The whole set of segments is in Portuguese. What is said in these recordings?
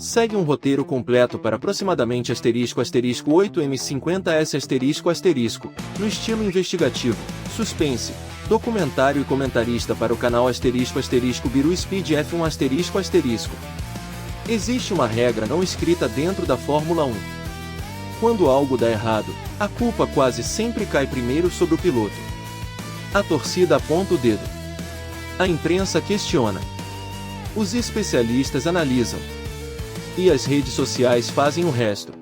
Segue um roteiro completo para aproximadamente *8M50S*, no estilo investigativo, suspense, documentário e comentarista para o canal *Biru Speed F1 *. Existe uma regra não escrita dentro da Fórmula 1. Quando algo dá errado, a culpa quase sempre cai primeiro sobre o piloto. A torcida aponta o dedo. A imprensa questiona. Os especialistas analisam. E as redes sociais fazem o resto.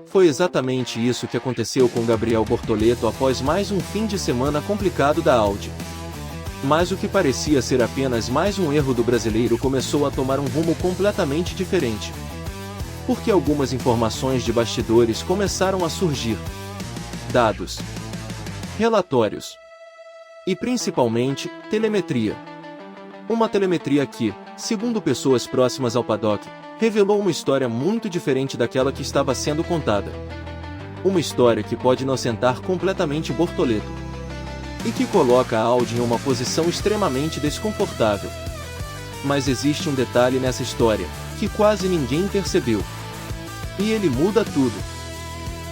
Foi exatamente isso que aconteceu com Gabriel Bortoleto após mais um fim de semana complicado da Audi. Mas o que parecia ser apenas mais um erro do brasileiro começou a tomar um rumo completamente diferente. Porque algumas informações de bastidores começaram a surgir. Dados, relatórios e principalmente, telemetria. Uma telemetria que, segundo pessoas próximas ao paddock, revelou uma história muito diferente daquela que estava sendo contada. Uma história que pode inocentar completamente Bortoleto. E que coloca a Audi em uma posição extremamente desconfortável. Mas existe um detalhe nessa história, que quase ninguém percebeu. E ele muda tudo.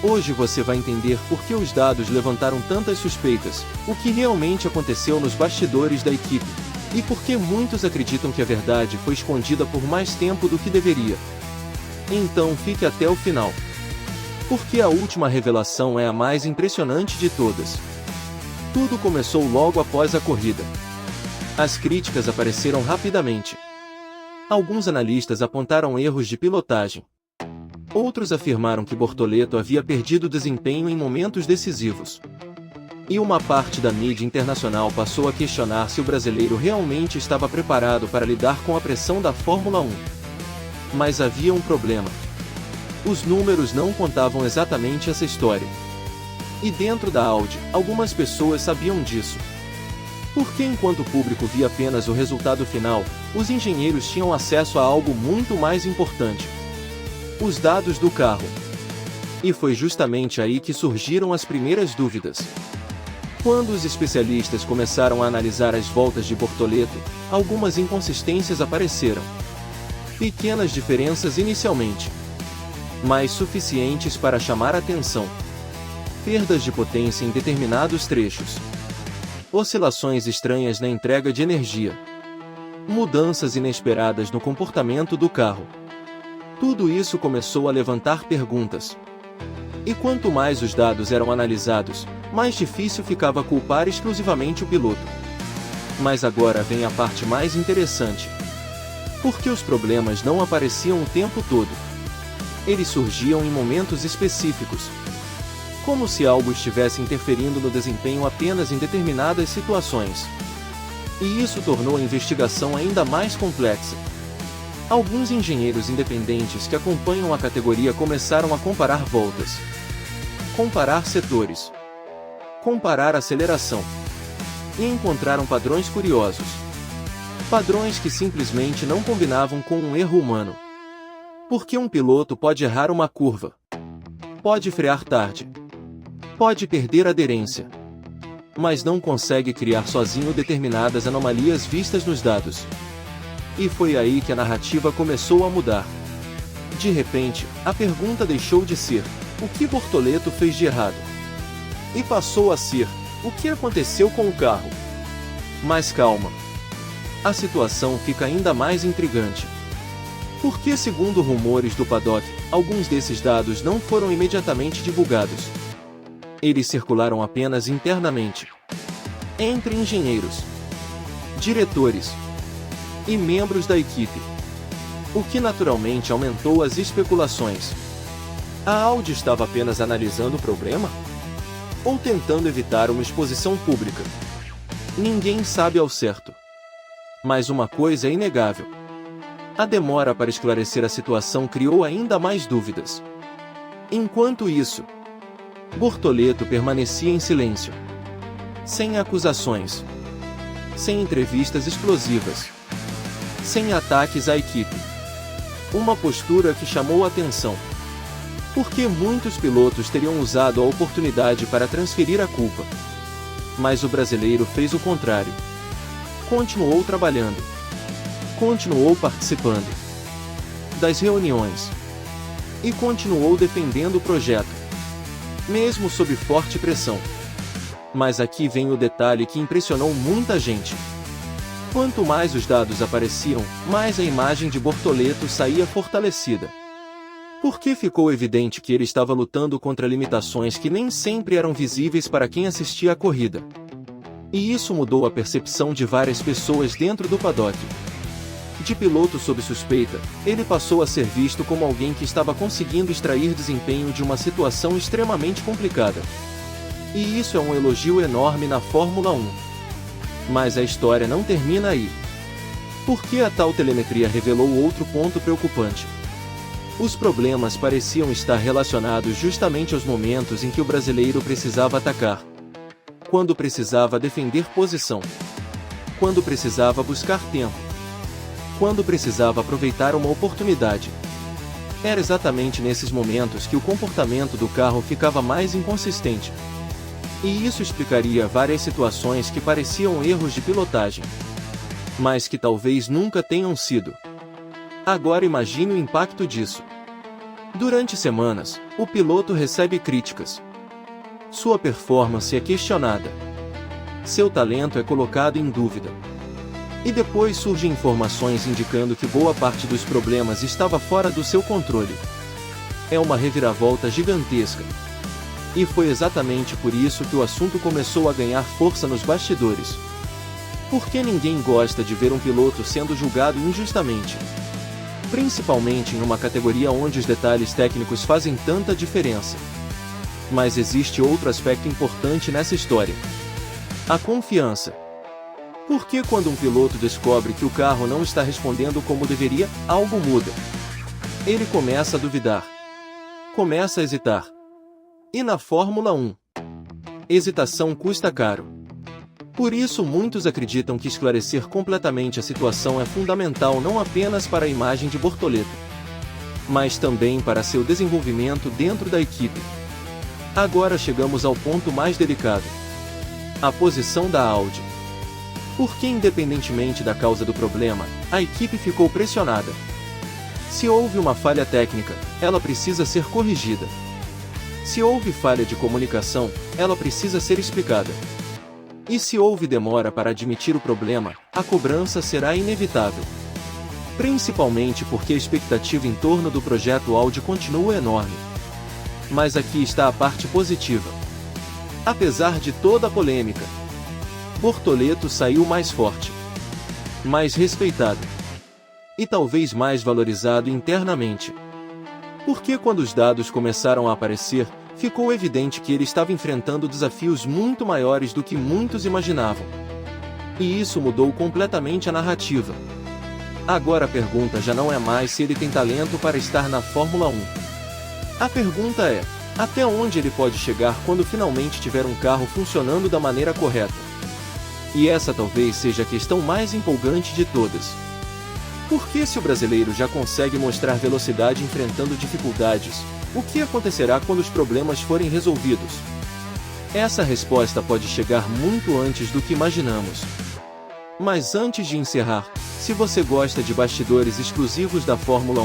Hoje você vai entender por que os dados levantaram tantas suspeitas, o que realmente aconteceu nos bastidores da equipe. E por que muitos acreditam que a verdade foi escondida por mais tempo do que deveria. Então fique até o final. Porque a última revelação é a mais impressionante de todas. Tudo começou logo após a corrida. As críticas apareceram rapidamente. Alguns analistas apontaram erros de pilotagem. Outros afirmaram que Bortoleto havia perdido desempenho em momentos decisivos. E uma parte da mídia internacional passou a questionar se o brasileiro realmente estava preparado para lidar com a pressão da Fórmula 1. Mas havia um problema. Os números não contavam exatamente essa história. E dentro da Audi, algumas pessoas sabiam disso. Porque enquanto o público via apenas o resultado final, os engenheiros tinham acesso a algo muito mais importante. Os dados do carro. E foi justamente aí que surgiram as primeiras dúvidas. Quando os especialistas começaram a analisar as voltas de Bortoleto, algumas inconsistências apareceram. Pequenas diferenças inicialmente, mas suficientes para chamar a atenção. Perdas de potência em determinados trechos. Oscilações estranhas na entrega de energia. Mudanças inesperadas no comportamento do carro. Tudo isso começou a levantar perguntas. E quanto mais os dados eram analisados, mais difícil ficava culpar exclusivamente o piloto. Mas agora vem a parte mais interessante. Porque os problemas não apareciam o tempo todo. Eles surgiam em momentos específicos. Como se algo estivesse interferindo no desempenho apenas em determinadas situações. E isso tornou a investigação ainda mais complexa. Alguns engenheiros independentes que acompanham a categoria começaram a comparar voltas. Comparar setores. Comparar aceleração. E encontraram padrões curiosos. Padrões que simplesmente não combinavam com um erro humano. Porque um piloto pode errar uma curva. Pode frear tarde. Pode perder aderência. Mas não consegue criar sozinho determinadas anomalias vistas nos dados. E foi aí que a narrativa começou a mudar. De repente, a pergunta deixou de ser: o que Bortoleto fez de errado? E passou a ser: o que aconteceu com o carro? Mas calma. A situação fica ainda mais intrigante. Porque, segundo rumores do paddock, alguns desses dados não foram imediatamente divulgados. Eles circularam apenas internamente. Entre engenheiros, diretores e membros da equipe. O que naturalmente aumentou as especulações. A Audi estava apenas analisando o problema? Ou tentando evitar uma exposição pública? Ninguém sabe ao certo. Mas uma coisa é inegável. A demora para esclarecer a situação criou ainda mais dúvidas. Enquanto isso, Bortoleto permanecia em silêncio. Sem acusações. Sem entrevistas explosivas. Sem ataques à equipe. Uma postura que chamou a atenção. Porque muitos pilotos teriam usado a oportunidade para transferir a culpa. Mas o brasileiro fez o contrário. Continuou trabalhando. Continuou participando. das reuniões. E continuou defendendo o projeto, mesmo sob forte pressão. Mas aqui vem o detalhe que impressionou muita gente. Quanto mais os dados apareciam, mais a imagem de Bortoleto saía fortalecida. Porque ficou evidente que ele estava lutando contra limitações que nem sempre eram visíveis para quem assistia à corrida. E isso mudou a percepção de várias pessoas dentro do paddock. De piloto sob suspeita, ele passou a ser visto como alguém que estava conseguindo extrair desempenho de uma situação extremamente complicada. E isso é um elogio enorme na Fórmula 1. Mas a história não termina aí. Porque a tal telemetria revelou outro ponto preocupante. Os problemas pareciam estar relacionados justamente aos momentos em que o brasileiro precisava atacar. Quando precisava defender posição. Quando precisava buscar tempo. Quando precisava aproveitar uma oportunidade. Era exatamente nesses momentos que o comportamento do carro ficava mais inconsistente. E isso explicaria várias situações que pareciam erros de pilotagem, mas que talvez nunca tenham sido. Agora imagine o impacto disso. Durante semanas, o piloto recebe críticas. Sua performance é questionada. Seu talento é colocado em dúvida. E depois surgem informações indicando que boa parte dos problemas estava fora do seu controle. É uma reviravolta gigantesca. E foi exatamente por isso que o assunto começou a ganhar força nos bastidores. Porque ninguém gosta de ver um piloto sendo julgado injustamente. Principalmente em uma categoria onde os detalhes técnicos fazem tanta diferença. Mas existe outro aspecto importante nessa história. A confiança. Porque quando um piloto descobre que o carro não está respondendo como deveria, algo muda. Ele começa a duvidar. Começa a hesitar. E na Fórmula 1, hesitação custa caro. Por isso muitos acreditam que esclarecer completamente a situação é fundamental não apenas para a imagem de Bortoleto, mas também para seu desenvolvimento dentro da equipe. Agora chegamos ao ponto mais delicado. A posição da Audi. Porque independentemente da causa do problema, a equipe ficou pressionada. Se houve uma falha técnica, ela precisa ser corrigida. Se houve falha de comunicação, ela precisa ser explicada. E se houve demora para admitir o problema, a cobrança será inevitável. Principalmente porque a expectativa em torno do projeto Audi continua enorme. Mas aqui está a parte positiva. Apesar de toda a polêmica, Bortoleto saiu mais forte, mais respeitado e talvez mais valorizado internamente. Porque quando os dados começaram a aparecer, ficou evidente que ele estava enfrentando desafios muito maiores do que muitos imaginavam. E isso mudou completamente a narrativa. Agora a pergunta já não é mais se ele tem talento para estar na Fórmula 1. A pergunta é, até onde ele pode chegar quando finalmente tiver um carro funcionando da maneira correta? E essa talvez seja a questão mais empolgante de todas. Porque se o brasileiro já consegue mostrar velocidade enfrentando dificuldades, o que acontecerá quando os problemas forem resolvidos? Essa resposta pode chegar muito antes do que imaginamos. Mas antes de encerrar, se você gosta de bastidores exclusivos da Fórmula 1,